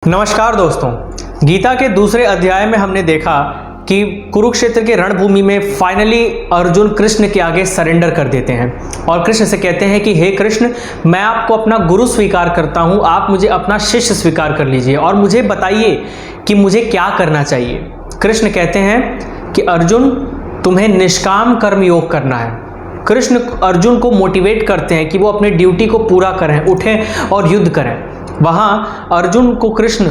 नमस्कार दोस्तों, गीता के दूसरे अध्याय में हमने देखा कि कुरुक्षेत्र के रणभूमि में फाइनली अर्जुन कृष्ण के आगे सरेंडर कर देते हैं और कृष्ण से कहते हैं कि हे कृष्ण, मैं आपको अपना गुरु स्वीकार करता हूं, आप मुझे अपना शिष्य स्वीकार कर लीजिए और मुझे बताइए कि मुझे क्या करना चाहिए। कृष्ण कहते हैं कि अर्जुन, तुम्हें निष्काम कर्म योग करना है। कृष्ण अर्जुन को मोटिवेट करते हैं कि वो अपने ड्यूटी को पूरा करें, उठें और युद्ध करें। वहाँ अर्जुन को कृष्ण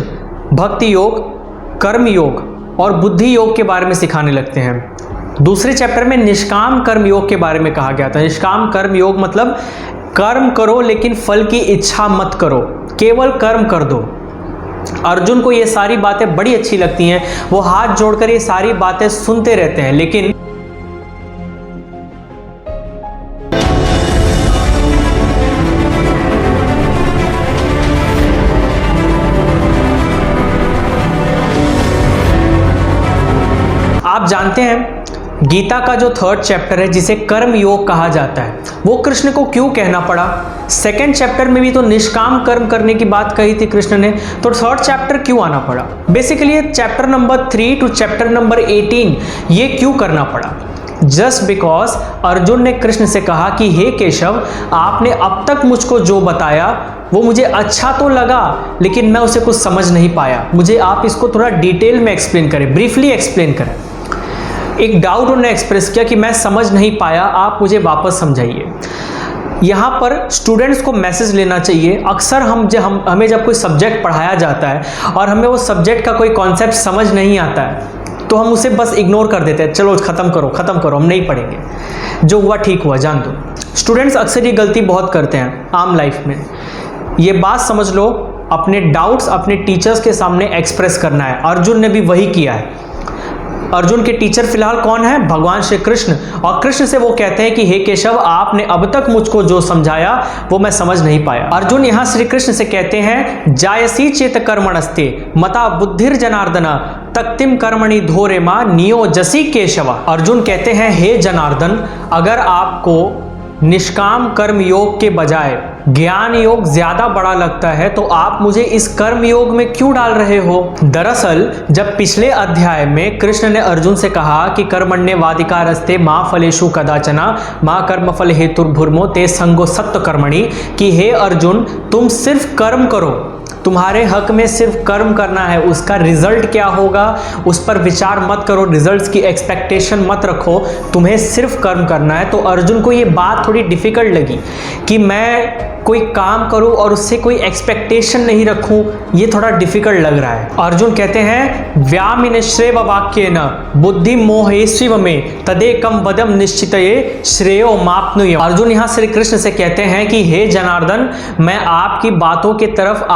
भक्ति योग, कर्म योग और बुद्धि योग के बारे में सिखाने लगते हैं। दूसरे चैप्टर में निष्काम कर्म योग के बारे में कहा गया था। निष्काम कर्म योग मतलब कर्म करो लेकिन फल की इच्छा मत करो, केवल कर्म कर दो। अर्जुन को ये सारी बातें बड़ी अच्छी लगती हैं, वो हाथ जोड़कर ये सारी बातें सुनते रहते हैं। लेकिन आप जानते हैं गीता का जो थर्ड चैप्टर है जिसे कर्म योग कहा जाता है, वो कृष्ण को क्यों कहना पड़ा। सेकंड चैप्टर में भी तो निष्काम कर्म करने की बात कही थी कृष्ण ने, तो थर्ड चैप्टर क्यों आना पड़ा। Basically chapter number 3 to chapter number 18 ये क्यों करना पड़ा। जस्ट बिकॉज अर्जुन ने कृष्ण से कहा कि हे केशव, आपने अब तक मुझको जो बताया वो मुझे अच्छा तो लगा लेकिन मैं उसे कुछ समझ नहीं पाया, मुझे आप इसको थोड़ा डिटेल में एक्सप्लेन करें, ब्रीफली एक्सप्लेन करें। एक डाउट उन्होंने एक्सप्रेस किया कि मैं समझ नहीं पाया, आप मुझे वापस समझाइए। यहाँ पर स्टूडेंट्स को मैसेज लेना चाहिए। अक्सर हमें जब कोई सब्जेक्ट पढ़ाया जाता है और हमें वो सब्जेक्ट का कोई कॉन्सेप्ट समझ नहीं आता है तो हम उसे बस इग्नोर कर देते हैं, चलो ख़त्म करो, हम नहीं पढ़ेंगे, जो हुआ ठीक हुआ, जान दो। स्टूडेंट्स अक्सर ये गलती बहुत करते हैं आम लाइफ में। ये बात समझ लो, अपने डाउट्स अपने टीचर्स के सामने एक्सप्रेस करना है। अर्जुन ने भी वही किया है। अर्जुन के टीचर फिलहाल कौन है? भगवान श्री कृष्ण। और कृष्ण से वो कहते हैं कि हे केशव, आपने अब तक मुझको जो समझाया वो मैं समझ नहीं पाया। अर्जुन यहाँ श्री कृष्ण से कहते हैं जायसी चेत कर्मणस्ते मता बुद्धिर जनार्दना तक्तिम कर्मणि धोरे मा नियोजसी केशवा। अर्जुन कहते हैं हे जनार्दन, अगर आपको निष्काम कर्म योग के बजाय ज्ञान योग ज्यादा बड़ा लगता है तो आप मुझे इस कर्म योग में क्यों डाल रहे हो। दरअसल जब पिछले अध्याय में कृष्ण ने अर्जुन से कहा कि कर्मण्येवाधिकारस्ते मां फलेषु कदाचना मां कर्म फल हेतुर्भुर्मो ते संगो सत्व कर्मणि, कि हे अर्जुन, तुम सिर्फ कर्म करो, तुम्हारे हक में सिर्फ कर्म करना है, उसका रिजल्ट क्या होगा उस पर विचार मत करो, रिजल्ट्स की एक्सपेक्टेशन मत रखो, तुम्हें सिर्फ कर्म करना है। तो अर्जुन को ये बात थोड़ी डिफिकल्ट लगी कि मैं कोई काम करूं और उससे कोई एक्सपेक्टेशन नहीं रखूं, ये थोड़ा डिफिकल्ट लग रहा है। अर्जुन कहते हैं व्यामिनिश्रेव वाक्येन बुद्धि मोहेस्विव में तदेकम वदम निश्चितये श्रेयो माप्नुयम्। अर्जुन यहाँ श्री कृष्ण से कहते हैं कि हे जनार्दन, मैं आपकी बातों की तरफ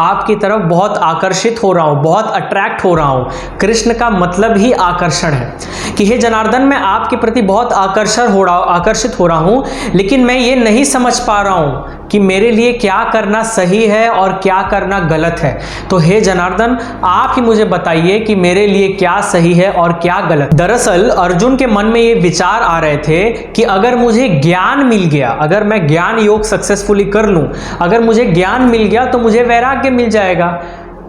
बहुत आकर्षित हो रहा हूँ, बहुत अट्रैक्ट हो रहा हूँ। कृष्ण का मतलब ही आकर्षण है कि हे जनार्दन, मैं आपके प्रति बहुत आकर्षित हो रहा हूँ, लेकिन मैं ये नहीं समझ पा रहा हूँ कि मेरे लिए क्या करना सही है और क्या करना गलत है। तो हे जनार्दन, आप ही मुझे बताइए कि मेरे लिए क्या सही है और क्या गलत। दरअसल अर्जुन के मन में ये विचार आ रहे थे कि अगर मुझे ज्ञान मिल गया, अगर मैं ज्ञान योग सक्सेसफुली कर लूं, अगर मुझे ज्ञान मिल गया तो मुझे वैराग्य मिल जाएगा।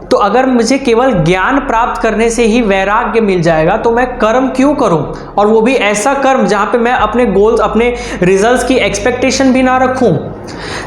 तो अगर मुझे केवल ज्ञान प्राप्त करने से ही वैराग्य मिल जाएगा तो मैं कर्म क्यों करूं, और वो भी ऐसा कर्म जहां पे मैं अपने गोल्स, अपने रिजल्ट्स की एक्सपेक्टेशन भी ना रखूं।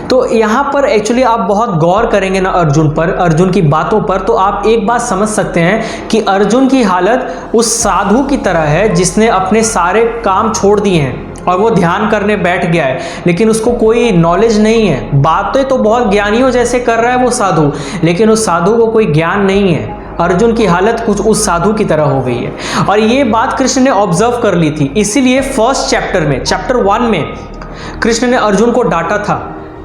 तो यहाँ पर एक्चुअली आप बहुत गौर करेंगे ना अर्जुन की बातों पर, तो आप एक बात समझ सकते हैं कि अर्जुन की हालत उस साधु की तरह है जिसने अपने सारे काम छोड़ दिए हैं और वो ध्यान करने बैठ गया है, लेकिन उसको कोई नॉलेज नहीं है। बातें तो बहुत ज्ञानियों जैसे कर रहा है वो साधु, लेकिन उस साधु को कोई ज्ञान नहीं है। अर्जुन की हालत कुछ उस साधु की तरह हो गई है और ये बात कृष्ण ने ऑब्जर्व कर ली थी। इसीलिए फर्स्ट चैप्टर में, चैप्टर 1 में कृष्ण ने अर्जुन को डांटा था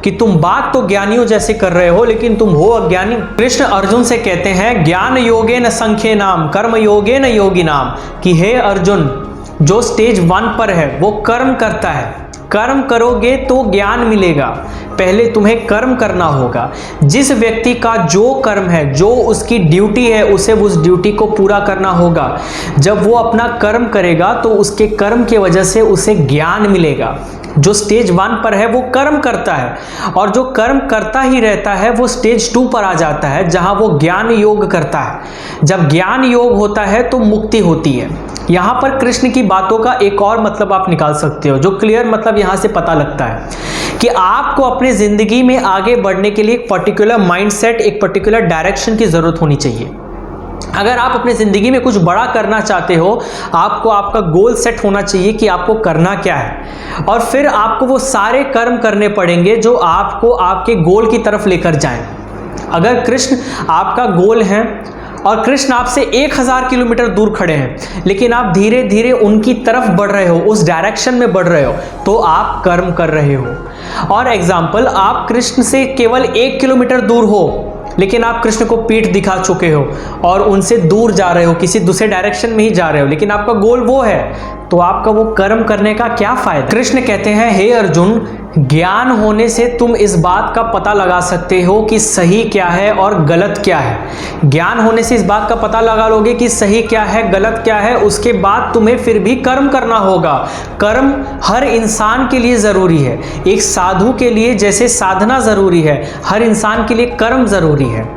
कि तुम बात तो ज्ञानियों जैसे कर रहे हो लेकिन तुम हो अज्ञानी। कृष्ण अर्जुन से कहते हैं ज्ञान योगेन संख्ये नाम कर्म योगेन योगी नाम, कि हे अर्जुन, जो स्टेज 1 पर है वो कर्म करता है, कर्म करोगे तो ज्ञान मिलेगा, पहले तुम्हें कर्म करना होगा। जिस व्यक्ति का जो कर्म है, जो उसकी ड्यूटी है, उसे उस ड्यूटी को पूरा करना होगा। जब वो अपना कर्म करेगा तो उसके कर्म की वजह से उसे ज्ञान मिलेगा। जो स्टेज 1 पर है वो कर्म करता है, और जो कर्म करता ही रहता है वो स्टेज 2 पर आ जाता है, जहां वो ज्ञान योग करता है। जब ज्ञान योग होता है तो मुक्ति होती है। यहाँ पर कृष्ण की बातों का एक और मतलब आप निकाल सकते हो, जो क्लियर मतलब यहाँ से पता लगता है कि आपको अपने ज़िंदगी में आगे बढ़ने के लिए एक पर्टिकुलर माइंडसेट, एक पर्टिकुलर डायरेक्शन की ज़रूरत होनी चाहिए। अगर आप अपनी ज़िंदगी में कुछ बड़ा करना चाहते हो, आपको आपका गोल सेट होना चाहिए कि आपको करना क्या है, और फिर आपको वो सारे कर्म करने पड़ेंगे जो आपको आपके गोल की तरफ लेकर जाएं। अगर कृष्ण आपका गोल है और कृष्ण आपसे 1000 किलोमीटर दूर खड़े हैं, लेकिन आप धीरे धीरे उनकी तरफ बढ़ रहे हो, उस डायरेक्शन में बढ़ रहे हो, तो आप कर्म कर रहे हो। और एग्जाम्पल, आप कृष्ण से केवल 1 किलोमीटर दूर हो, लेकिन आप कृष्ण को पीठ दिखा चुके हो और उनसे दूर जा रहे हो, किसी दूसरे डायरेक्शन में ही जा रहे हो, लेकिन आपका गोल वो है, तो आपका वो कर्म करने का क्या फायदा। कृष्ण कहते हैं, हे अर्जुन, ज्ञान होने से तुम इस बात का पता लगा सकते हो कि सही क्या है और गलत क्या है। ज्ञान होने से इस बात का पता लगा लोगे कि सही क्या है, गलत क्या है, उसके बाद तुम्हें फिर भी कर्म करना होगा। कर्म हर इंसान के लिए ज़रूरी है। एक साधु के लिए जैसे साधना ज़रूरी है, हर इंसान के लिए कर्म ज़रूरी है।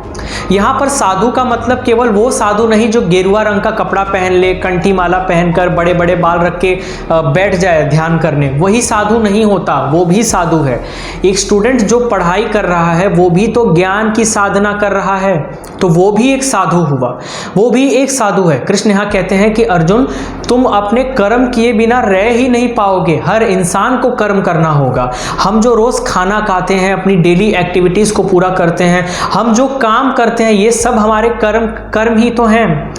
यहाँ पर साधु का मतलब केवल वो साधु नहीं जो गेरुआ रंग का कपड़ा पहन ले, कंठी माला पहनकर बड़े बड़े बाल रख के बैठ जाए ध्यान करने, वही साधु नहीं होता, वो भी साधु है। एक स्टूडेंट जो पढ़ाई कर रहा है वो भी तो ज्ञान की साधना कर रहा है, तो वो भी एक साधु हुआ, वो भी एक साधु है। कृष्ण यहाँ कहते हैं कि अर्जुन, तुम अपने कर्म किए बिना रह ही नहीं पाओगे, हर इंसान को कर्म करना होगा। हम जो रोज खाना खाते हैं, अपनी डेली एक्टिविटीज को पूरा करते हैं, हम जो काम करते हैं, ये सब हमारे कर्म ही तो हैं।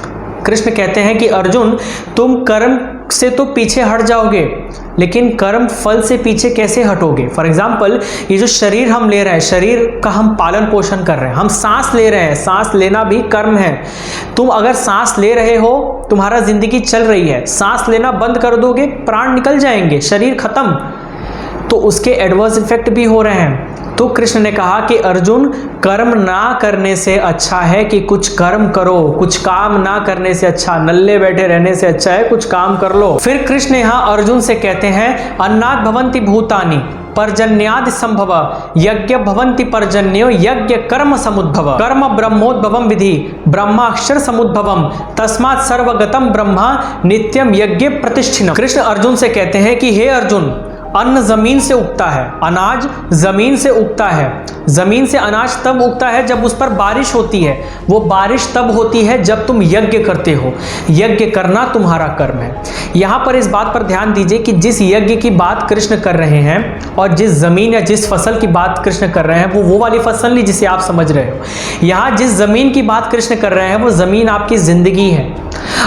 कृष्ण कहते हैं कि अर्जुन, तुम कर्म से तो पीछे हट जाओगे, लेकिन कर्म फल से पीछे कैसे हटोगे। फॉर एग्जाम्पल, ये जो शरीर हम ले रहे हैं, शरीर का हम पालन पोषण कर रहे हैं, हम सांस ले रहे हैं, सांस लेना भी कर्म है। तुम अगर सांस ले रहे हो, तुम्हारा जिंदगी चल रही है, सांस लेना बंद कर दोगे, प्राण निकल जाएंगे, शरीर खत्म, तो उसके एडवर्स इफेक्ट भी हो रहे हैं। तो कृष्ण ने कहा कि अर्जुन, कर्म ना करने से अच्छा है कि कुछ कर्म करो, कुछ काम ना करने से अच्छा, नल्ले बैठे रहने से अच्छा है कुछ काम कर लो। फिर कृष्ण यहाँ अर्जुन से कहते हैं, अन्नाद भवन्ति भूतानि पर्जन्यादि संभव यज्ञ भवन्ति पर्जन्यो यज्ञ कर्म समुद्भव कर्म ब्रह्मोद्भवम विधि ब्रह्माक्षर समुद्भवम तस्मात् सर्वगतम ब्रह्मा नित्यम यज्ञ प्रतिष्ठिनम। कृष्ण अर्जुन से कहते हैं कि हे अर्जुन, अन्न जमीन से उगता है, अनाज जमीन से उगता है। जमीन से अनाज तब उगता है जब उस पर बारिश होती है, वो बारिश तब होती है जब तुम यज्ञ करते हो। यज्ञ करना तुम्हारा कर्म है। यहाँ पर इस बात पर ध्यान दीजिए कि जिस यज्ञ की बात कृष्ण कर रहे हैं और जिस जमीन या जिस फसल की बात कृष्ण कर रहे हैं, वो वाली फसल नहीं जिसे आप समझ रहे हो। यहाँ जिस जमीन की बात कृष्ण कर रहे हैं, वो जमीन आपकी जिंदगी है।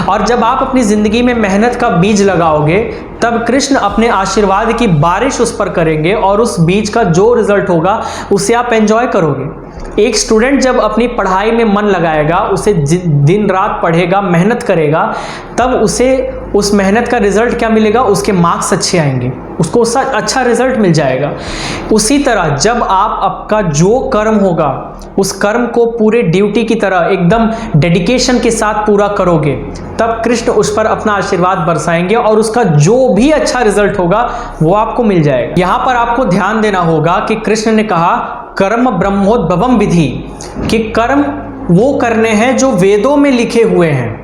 और जब आप अपनी जिंदगी में मेहनत का बीज लगाओगे, तब कृष्ण अपने आशीर्वाद की बारिश उस पर करेंगे और उस बीज का जो रिजल्ट होगा उसे आप एंजॉय करोगे। एक स्टूडेंट जब अपनी पढ़ाई में मन लगाएगा, उसे दिन रात पढ़ेगा, मेहनत करेगा, तब उसे उस मेहनत का रिजल्ट क्या मिलेगा, उसके मार्क्स अच्छे आएंगे, उसको उसका अच्छा रिजल्ट मिल जाएगा। उसी तरह जब आप आपका जो कर्म होगा, उस कर्म को पूरे ड्यूटी की तरह एकदम डेडिकेशन के साथ पूरा करोगे, तब कृष्ण उस पर अपना आशीर्वाद बरसाएंगे और उसका जो भी अच्छा रिजल्ट होगा वो आपको मिल जाएगा। यहाँ पर आपको ध्यान देना होगा कि कृष्ण ने कहा कर्म ब्रह्मोद्भवम विधि, कि कर्म वो करने हैं जो वेदों में लिखे हुए हैं।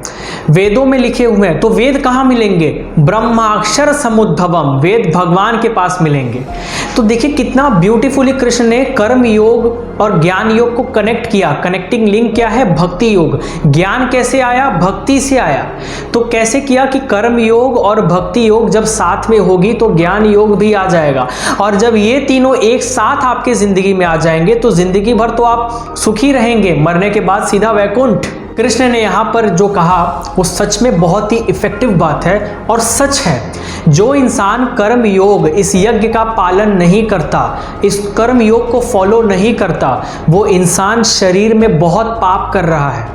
वेदों में लिखे हुए हैं, तो वेद कहाँ मिलेंगे, ब्रह्माक्षर समुद्भवम, वेद भगवान के पास मिलेंगे। तो देखिए कितना ब्यूटीफुली कृष्ण ने कर्म योग और ज्ञान योग को कनेक्ट किया। कनेक्टिंग लिंक क्या है, भक्ति योग। ज्ञान कैसे आया, भक्ति से आया। तो कैसे किया कि कर्म योग और भक्ति योग जब साथ में होगी तो ज्ञान योग भी आ जाएगा, और जब ये तीनों एक साथ आपके जिंदगी में आ जाएंगे तो जिंदगी भर तो आप सुखी रहेंगे, मरने के बाद सीधा वैकुंठ। कृष्ण ने यहाँ पर जो कहा वो सच में बहुत ही इफेक्टिव बात है और सच है। जो इंसान कर्म योग, इस यज्ञ का पालन नहीं करता, इस कर्म योग को फॉलो नहीं करता, वो इंसान शरीर में बहुत पाप कर रहा है।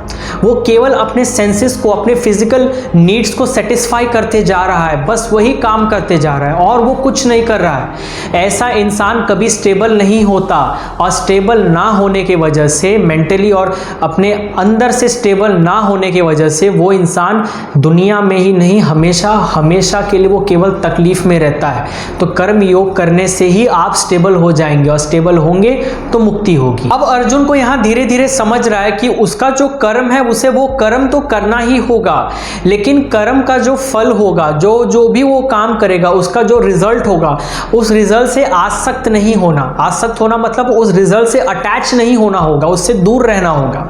वो केवल अपने सेंसेस को, अपने फिजिकल नीड्स को सेटिस्फाई करते जा रहा है, बस वही काम करते जा रहा है और वो कुछ नहीं कर रहा है। ऐसा इंसान कभी स्टेबल नहीं होता, और स्टेबल ना होने की वजह से, मेंटली और अपने अंदर से स्टेबल ना होने की वजह से वो इंसान दुनिया में ही नहीं, हमेशा हमेशा के लिए वो केवल तकलीफ में रहता है। तो कर्म योग करने से ही आप स्टेबल हो जाएंगे, और स्टेबल होंगे तो मुक्ति होगी। अब अर्जुन को यहाँ धीरे धीरे समझ रहा है कि उसका जो कर्म है उसे वो कर्म तो करना ही होगा, लेकिन कर्म का जो फल होगा, जो भी वो काम करेगा, उसका जो रिजल्ट होगा, उस रिजल्ट से आसक्त नहीं होना। आसक्त होना मतलब उस रिजल्ट से अटैच नहीं होना होगा, उससे दूर रहना होगा।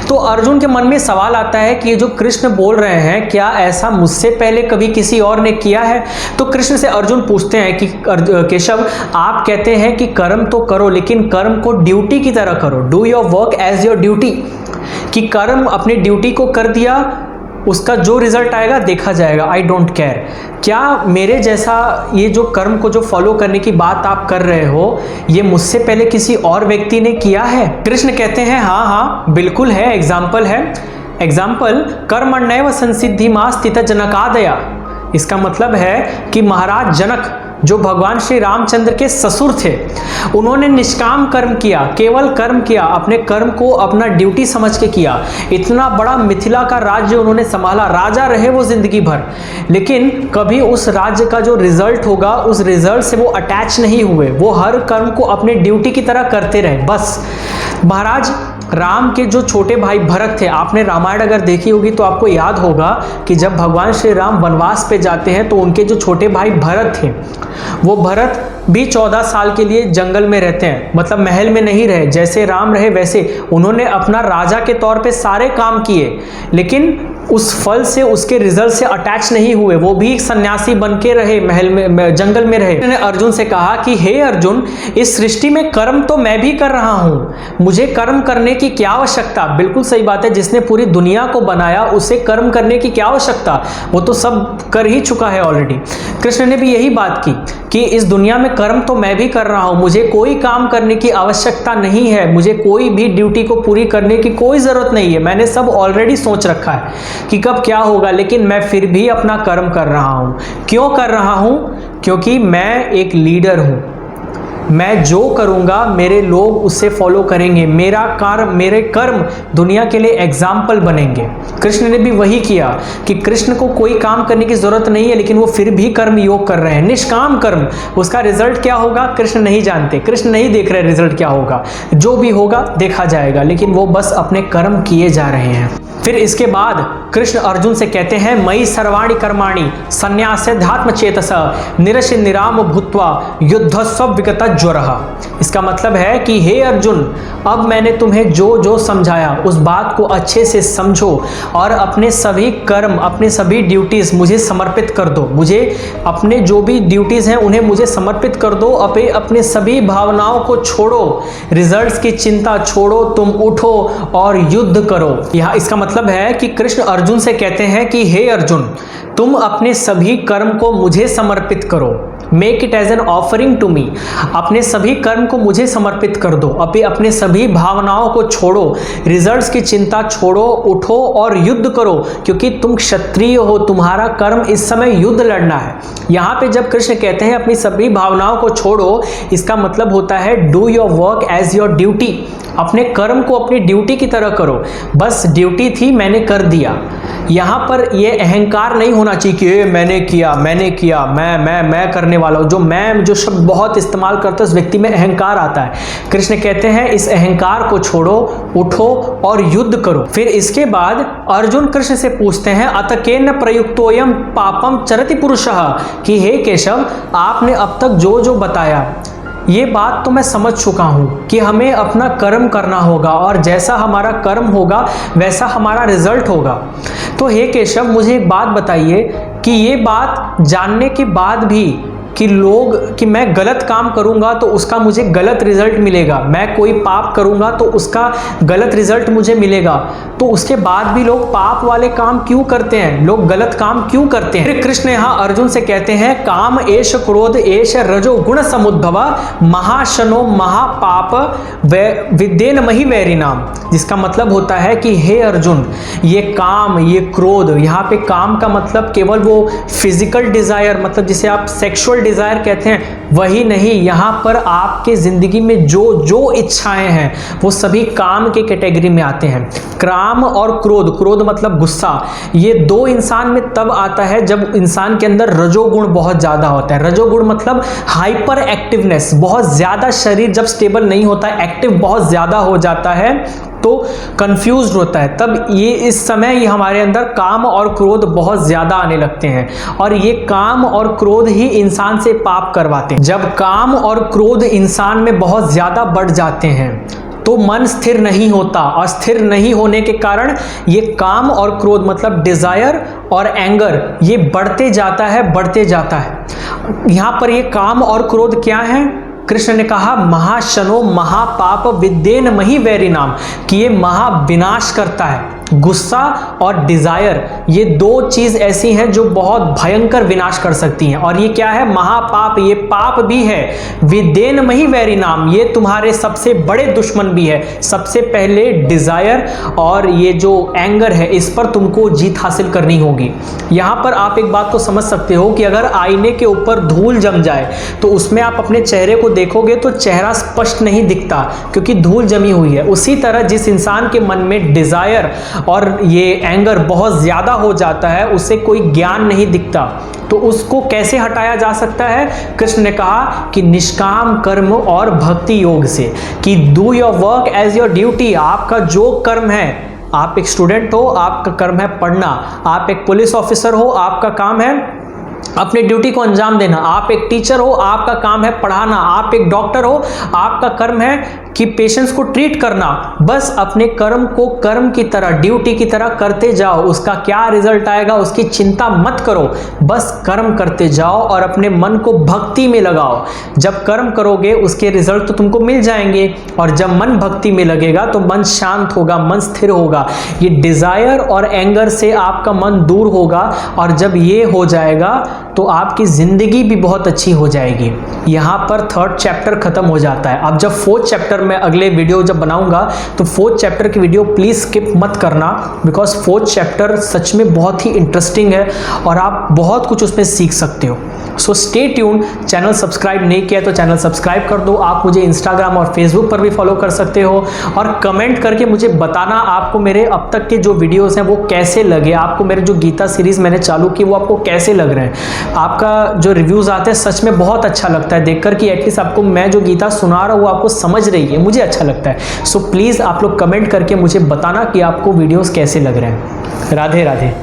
तो अर्जुन के मन में सवाल आता है कि ये जो कृष्ण बोल रहे हैं, क्या ऐसा मुझसे पहले कभी किसी और ने किया है? तो कृष्ण से अर्जुन पूछते हैं कि केशव, आप कहते हैं कि कर्म तो करो, लेकिन कर्म को ड्यूटी की तरह करो, do your work as your duty, कि कर्म अपनी ड्यूटी को कर दिया, उसका जो रिजल्ट आएगा देखा जाएगा, आई डोंट केयर। क्या मेरे जैसा ये जो कर्म को जो फॉलो करने की बात आप कर रहे हो, ये मुझसे पहले किसी और व्यक्ति ने किया है? कृष्ण कहते हैं हाँ हाँ बिल्कुल है, एग्जाम्पल है। एग्जाम्पल कर्मण्येव संसिद्धिमा स्थित जनकादया। इसका मतलब है कि महाराज जनक, जो भगवान श्री रामचंद्र के ससुर थे, उन्होंने निष्काम कर्म किया, केवल कर्म किया, अपने कर्म को अपना ड्यूटी समझ के किया। इतना बड़ा मिथिला का राज्य उन्होंने संभाला, राजा रहे वो जिंदगी भर, लेकिन कभी उस राज्य का जो रिजल्ट होगा, उस रिजल्ट से वो अटैच नहीं हुए। वो हर कर्म को अपने ड्यूटी की तरह करते रहे बस। महाराज राम के जो छोटे भाई भरत थे, आपने रामायण अगर देखी होगी तो आपको याद होगा कि जब भगवान श्री राम वनवास पे जाते हैं तो उनके जो छोटे भाई भरत थे, वो भरत भी 14 साल के लिए जंगल में रहते हैं, मतलब महल में नहीं रहे। जैसे राम रहे वैसे उन्होंने अपना राजा के तौर पे सारे काम किए, लेकिन उस फल से, उसके रिजल्ट से अटैच नहीं हुए। वो भी एक सन्यासी बन के रहे, महल में, जंगल में रहे। उन्होंने अर्जुन से कहा कि हे अर्जुन, इस सृष्टि में कर्म तो मैं भी कर रहा हूँ, मुझे कर्म करने की क्या आवश्यकता? बिल्कुल सही बात है, जिसने पूरी दुनिया को बनाया उसे कर्म करने की क्या आवश्यकता? वो तो सब कर ही चुका है ऑलरेडी। कृष्ण ने भी यही बात की कि इस दुनिया में कर्म तो मैं भी कर रहा हूँ, मुझे कोई काम करने की आवश्यकता नहीं है, मुझे कोई भी ड्यूटी को पूरी करने की कोई ज़रूरत नहीं है। मैंने सब ऑलरेडी सोच रखा है कि कब क्या होगा, लेकिन मैं फिर भी अपना कर्म कर रहा हूँ। क्यों कर रहा हूँ? क्योंकि मैं एक लीडर हूँ। मैं जो करूँगा मेरे लोग उससे फॉलो करेंगे, मेरे कर्म दुनिया के लिए एग्जाम्पल बनेंगे। कृष्ण ने भी वही किया कि कृष्ण को कोई काम करने की जरूरत नहीं है, लेकिन वो फिर भी कर्म योग कर रहे हैं, निष्काम कर्म। उसका रिजल्ट क्या होगा कृष्ण नहीं जानते, कृष्ण नहीं देख रहे रिजल्ट क्या होगा, जो भी होगा देखा जाएगा, लेकिन वो बस अपने कर्म किए जा रहे हैं। फिर इसके बाद कृष्ण अर्जुन से कहते हैं, मयि सर्वाणि कर्माणि संन्यास्याध्यात्म चेतसा निरश्य निराम भूत्वा युद्धस्व विगत ज्वरः। इसका मतलब है कि हे अर्जुन, अब मैंने तुम्हें जो जो समझाया उस बात को अच्छे से समझो और अपने सभी कर्म, अपने सभी ड्यूटीज मुझे समर्पित कर दो। मुझे अपने जो भी ड्यूटीज हैं उन्हें मुझे समर्पित कर दो। अपने सभी भावनाओं को छोड़ो, रिजल्ट्स की चिंता छोड़ो, तुम उठो और युद्ध करो। यहाँ इसका मतलब है कि कृष्ण अर्जुन से कहते हैं कि हे अर्जुन, तुम अपने सभी कर्म को मुझे समर्पित करो, make it as an offering to me. अपने सभी कर्म को मुझे समर्पित कर दो, अपने सभी भावनाओं को छोड़ो, रिजल्ट्स की चिंता छोड़ो, उठो और युद्ध करो, क्योंकि तुम क्षत्रिय हो, तुम्हारा कर्म इस समय युद्ध लड़ना है। यहाँ पे जब कृष्ण कहते हैं अपनी सभी भावनाओं को छोड़ो, इसका मतलब होता है do your work as your duty. अपने कर्म को अपनी ड्यूटी की तरह करो, बस ड्यूटी थी मैंने कर दिया। यहाँ पर यह अहंकार नहीं होना चाहिए कि मैंने किया, मैं करने वाला हूँ। जो शब्द बहुत इस्तेमाल करते हैं उस व्यक्ति में अहंकार आता है। कृष्ण कहते हैं इस अहंकार को छोड़ो, उठो और युद्ध करो। फिर इसके बाद अर्जुन कृष्ण से पूछते हैं, अत केन प्रयुक्तोयम पापम चरति पुरुषः, कि हे केशव, आपने अब तक जो जो बताया ये बात तो मैं समझ चुका हूँ कि हमें अपना कर्म करना होगा और जैसा हमारा कर्म होगा वैसा हमारा रिजल्ट होगा। तो हे केशव, मुझे एक बात बताइए कि ये बात जानने के बाद भी कि मैं गलत काम करूंगा तो उसका मुझे गलत रिजल्ट मिलेगा, मैं कोई पाप करूंगा तो उसका गलत रिजल्ट मुझे मिलेगा, तो उसके बाद भी लोग पाप वाले काम क्यों करते हैं, लोग गलत काम क्यों करते हैं। कृष्ण यहाँ अर्जुन से कहते हैं काम एष क्रोध एष रजो गुण समुद्भव महाशनो महापाप विद्येन मही वैरी नाम, जिसका मतलब होता है कि हे अर्जुन, ये काम, ये क्रोध, यहाँ पे काम का मतलब केवल वो फिजिकल डिजायर, मतलब जिसे आप सेक्सुअल डिजायर कहते हैं, वही नहीं, यहाँ पर आपके जिंदगी में जो जो इच्छाएं हैं वो सभी काम के कैटेगरी में आते हैं। काम और क्रोध, क्रोध मतलब गुस्सा, ये दो इंसान में तब आता है जब इंसान के अंदर रजोगुण बहुत ज्यादा होता है। रजोगुण मतलब हाइपर एक्टिवनेस, बहुत ज्यादा शरीर जब स्टेबल नहीं होता, एक्टिव बहुत ज्यादा हो जाता है तो कंफ्यूज्ड होता है, तब ये इस समय ये हमारे अंदर काम और क्रोध बहुत ज्यादा आने लगते हैं, और ये काम और क्रोध ही इंसान से पाप करवाते हैं। जब काम और क्रोध इंसान में बहुत ज्यादा बढ़ जाते हैं तो मन स्थिर नहीं होता, और स्थिर नहीं होने के कारण ये काम और क्रोध मतलब डिजायर और एंगर ये बढ़ते जाता है, बढ़ते जाता है। यहाँ पर ये काम और क्रोध क्या है? कृष्ण ने कहा महाशनो महापाप विद्येन मही वैरी नाम, कि ये महाविनाश करता है। गुस्सा और डिजायर ये दो चीज ऐसी हैं जो बहुत भयंकर विनाश कर सकती हैं, और ये क्या है? महापाप, ये पाप भी है। विद्येन मही वैरी नाम, ये तुम्हारे सबसे बड़े दुश्मन भी है। सबसे पहले डिजायर और ये जो एंगर है, इस पर तुमको जीत हासिल करनी होगी। यहां पर आप एक बात तो समझ सकते हो कि अगर आईने के ऊपर धूल जम जाए तो उसमें आप अपने चेहरे को देखोगे तो चेहरा स्पष्ट नहीं दिखता, क्योंकि धूल जमी हुई है। उसी तरह जिस इंसान के मन में डिजायर और ये एंगर बहुत ज्यादा हो जाता है, उसे कोई ज्ञान नहीं दिखता, तो उसको कैसे हटाया जा सकता है? कृष्ण ने कहा कि निष्काम कर्म और भक्ति योग से, कि do your work as your duty. आपका जो कर्म है, आप एक स्टूडेंट हो, आपका कर्म है पढ़ना, आप एक पुलिस ऑफिसर हो, आपका काम है अपनी ड्यूटी को अंजाम देना, आप एक टीचर हो, आपका काम है पढ़ाना, आप एक डॉक्टर हो, आपका कर्म है कि पेशेंट्स को ट्रीट करना। बस अपने कर्म को कर्म की तरह, ड्यूटी की तरह करते जाओ। उसका क्या रिजल्ट आएगा उसकी चिंता मत करो, बस कर्म करते जाओ और अपने मन को भक्ति में लगाओ। जब कर्म करोगे उसके रिजल्ट तो तुमको मिल जाएंगे, और जब मन भक्ति में लगेगा तो मन शांत होगा, मन स्थिर होगा। ये डिजायर और एंगर से आपका मन दूर होगा, और जब ये हो जाएगा तो आपकी जिंदगी भी बहुत अच्छी हो जाएगी। यहाँ पर 3rd चैप्टर खत्म हो जाता है। अब जब 4th चैप्टर में अगले वीडियो जब बनाऊंगा तो 4th चैप्टर की वीडियो प्लीज स्किप मत करना, बिकॉज 4th चैप्टर सच में बहुत ही इंटरेस्टिंग है और आप बहुत कुछ उसमें सीख सकते हो। So stay tuned. Channel subscribe नहीं किया तो चैनल सब्सक्राइब कर दो। आप मुझे इंस्टाग्राम और फेसबुक पर भी फॉलो कर सकते हो, और कमेंट करके मुझे बताना आपको मेरे अब तक के जो वीडियोस हैं वो कैसे लगे, आपको मेरे जो गीता सीरीज मैंने चालू की वो आपको कैसे लग रहे हैं। आपका जो रिव्यूज आते हैं सच में बहुत अच्छा लगता है देखकर कि एटलीस्ट आपको मैं जो गीता सुना रहा हूँ वो आपको समझ रही है, मुझे अच्छा लगता है। सो प्लीज आप लोग कमेंट करके मुझे बताना कि आपको वीडियोस कैसे लग रहे हैं। राधे राधे।